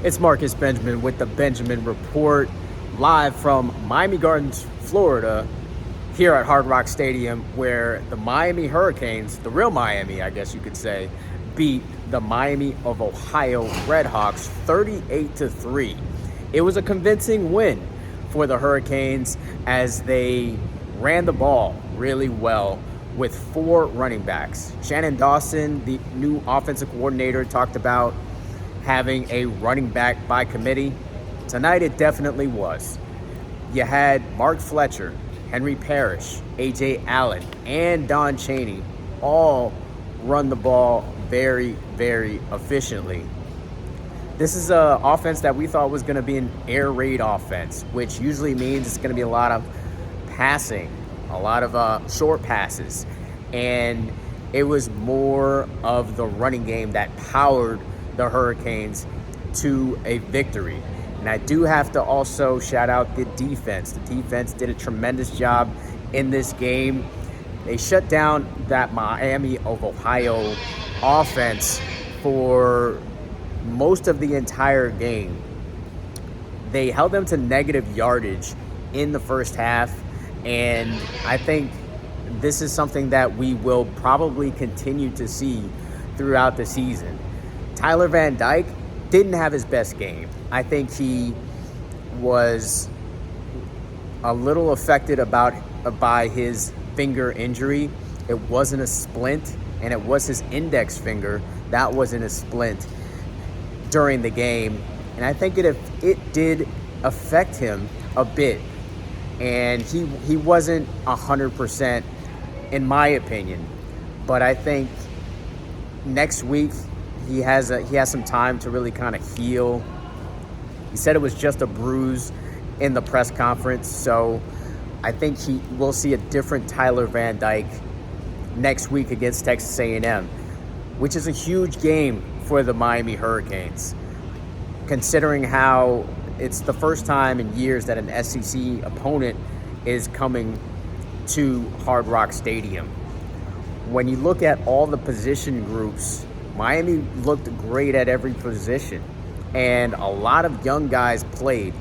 It's Marcus Benjamin with the Benjamin Report, live from Miami Gardens, Florida, here at Hard Rock Stadium, where the Miami Hurricanes, the real Miami, I guess you could say, beat the Miami of Ohio Redhawks 38-3. It was a convincing win for the Hurricanes as they ran the ball really well with 4 running backs. Shannon Dawson, the new offensive coordinator, talked about having a running back by committee. Tonight it definitely was. You had Mark Fletcher, Henry Parrish, A.J. Allen, and Don Chaney all run the ball very, very efficiently. This is an offense that we thought was going to be an air raid offense, which usually means it's going to be a lot of passing, a lot of short passes. And it was more of the running game that powered the Hurricanes to a victory. And I do have to also shout out the defense. The defense did a tremendous job in this game. They shut down that Miami of Ohio offense for most of the entire game. They held them to negative yardage in the first half, and I think this is something that we will probably continue to see throughout the season. Tyler Van Dyke didn't have his best game. I think he was a little affected by his finger injury. It wasn't a splint, and it was his index finger that was in a splint during the game. And I think it did affect him a bit. And he wasn't 100% in my opinion. But I think next week he has some time to really kind of heal. He said it was just a bruise in the press conference, so I think we'll see a different Tyler Van Dyke next week against Texas A&M, which is a huge game for the Miami Hurricanes, considering how it's the first time in years that an SEC opponent is coming to Hard Rock Stadium. When you look at all the position groups, Miami looked great at every position, and a lot of young guys played,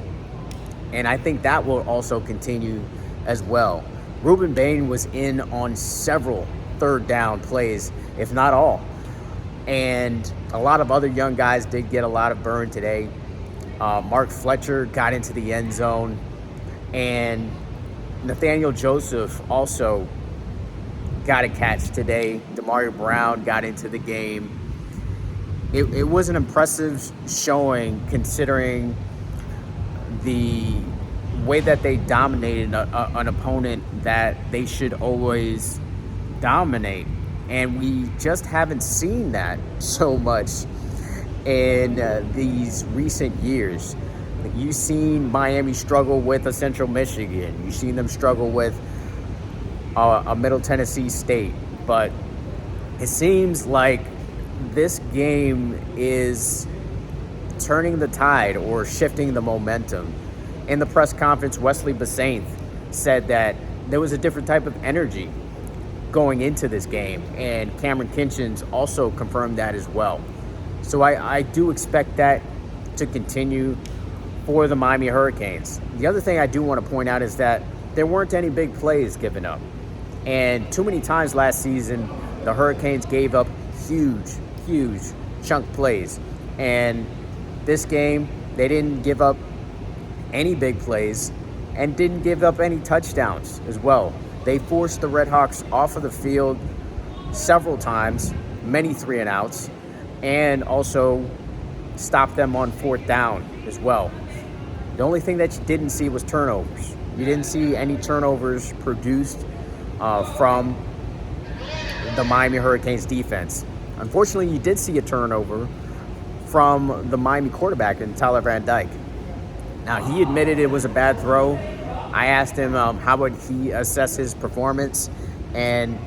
and I think that will also continue as well. Ruben Bain was in on several third down plays, if not all, and a lot of other young guys did get a lot of burn today. Mark Fletcher got into the end zone, and Nathaniel Joseph also got a catch today. Demario Brown got into the game. It was an impressive showing considering the way that they dominated an opponent that they should always dominate. And we just haven't seen that so much in these recent years. You've seen Miami struggle with a Central Michigan. You've seen them struggle with a Middle Tennessee State. But it seems like this game is turning the tide or shifting the momentum. In the press conference, Wesley Basaint said that there was a different type of energy going into this game, and Cameron Kinchins also confirmed that as well. So I do expect that to continue for the Miami Hurricanes. The other thing I do want to point out is that there weren't any big plays given up. And too many times last season, the Hurricanes gave up huge chunk plays. And this game, they didn't give up any big plays and didn't give up any touchdowns as well. They forced the Redhawks off of the field several times, many 3-and-outs, and also stopped them on 4th down as well. The only thing that you didn't see was turnovers. You didn't see any turnovers produced from the Miami Hurricanes defense. Unfortunately, you did see a turnover from the Miami quarterback, Tyler Van Dyke. Now, he admitted it was a bad throw. I asked him how would he assess his performance, and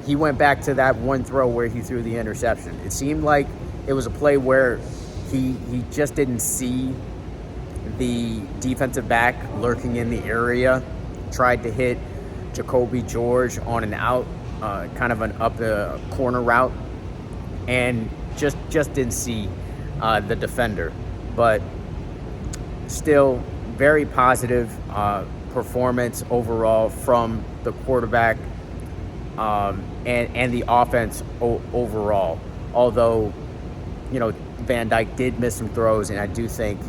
he went back to that one throw where he threw the interception. It seemed like it was a play where he just didn't see the defensive back lurking in the area, tried to hit Jacoby George on an out, kind of an up the corner route, and just didn't see the defender. but still very positive performance overall from the quarterback and the offense overall. Although, Van Dyke did miss some throws, and I do think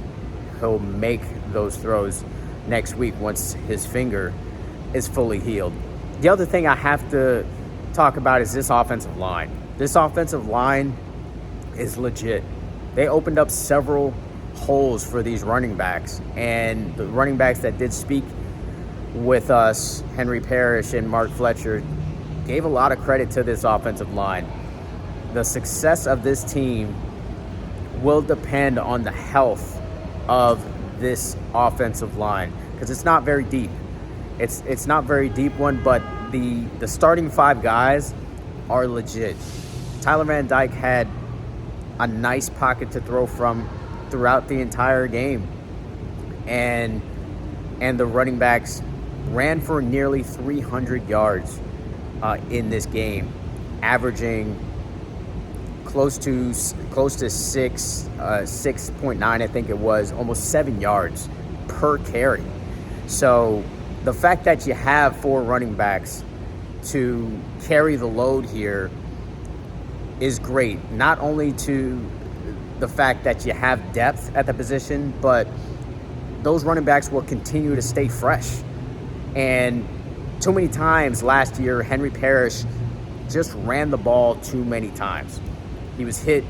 he'll make those throws next week once his finger is fully healed. The other thing I have to talk about is this offensive line. This offensive line is legit. They opened up several holes for these running backs, and the running backs that did speak with us, Henry Parrish and Mark Fletcher, gave a lot of credit to this offensive line. The success of this team will depend on the health of this offensive line, because it's not very deep. It's not very deep one, but the starting 5 guys are legit. Tyler Van Dyke had a nice pocket to throw from throughout the entire game, and the running backs ran for nearly 300 yards in this game, averaging close to 6.9, I think it was, almost 7 yards per carry. So the fact that you have 4 running backs to carry the load here is great. Not only to the fact that you have depth at the position, but those running backs will continue to stay fresh. And too many times last year, Henry Parrish just ran the ball too many times. He was hit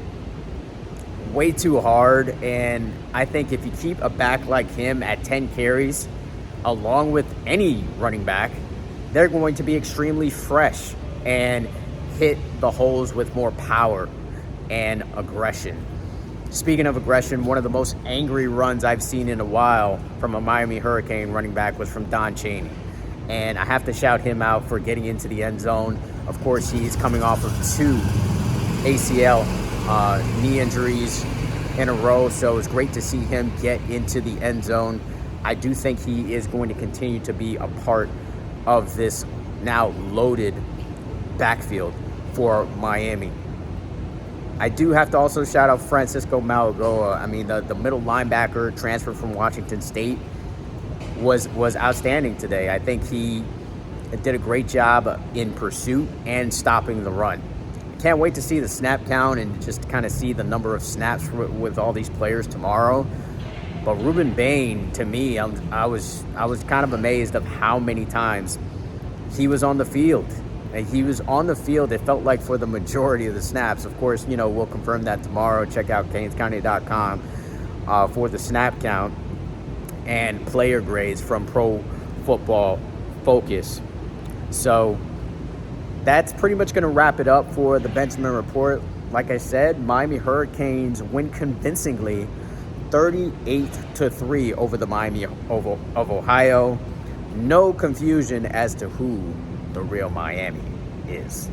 way too hard, and I think if you keep a back like him at 10 carries, along with any running back, they're going to be extremely fresh and hit the holes with more power and aggression. Speaking of aggression, one of the most angry runs I've seen in a while from a Miami Hurricane running back was from Don Chaney. And I have to shout him out for getting into the end zone. Of course, he's coming off of 2 ACL knee injuries in a row, so it's great to see him get into the end zone. I do think he is going to continue to be a part of this now loaded backfield for Miami. I do have to also shout out Francisco Malagoa. I mean, the middle linebacker transferred from Washington State was outstanding today. I think he did a great job in pursuit and stopping the run. Can't wait to see the snap count and just kind of see the number of snaps with all these players tomorrow. But Ruben Bain, to me, I was kind of amazed of how many times he was on the field. And he was on the field, it felt like, for the majority of the snaps. Of course, we'll confirm that tomorrow. Check out CanesCounty.com for the snap count and player grades from Pro Football Focus. So that's pretty much going to wrap it up for the Benjamin Report. Like I said, Miami Hurricanes win convincingly 38-3 over the Miami of Ohio. No confusion as to who the real Miami is.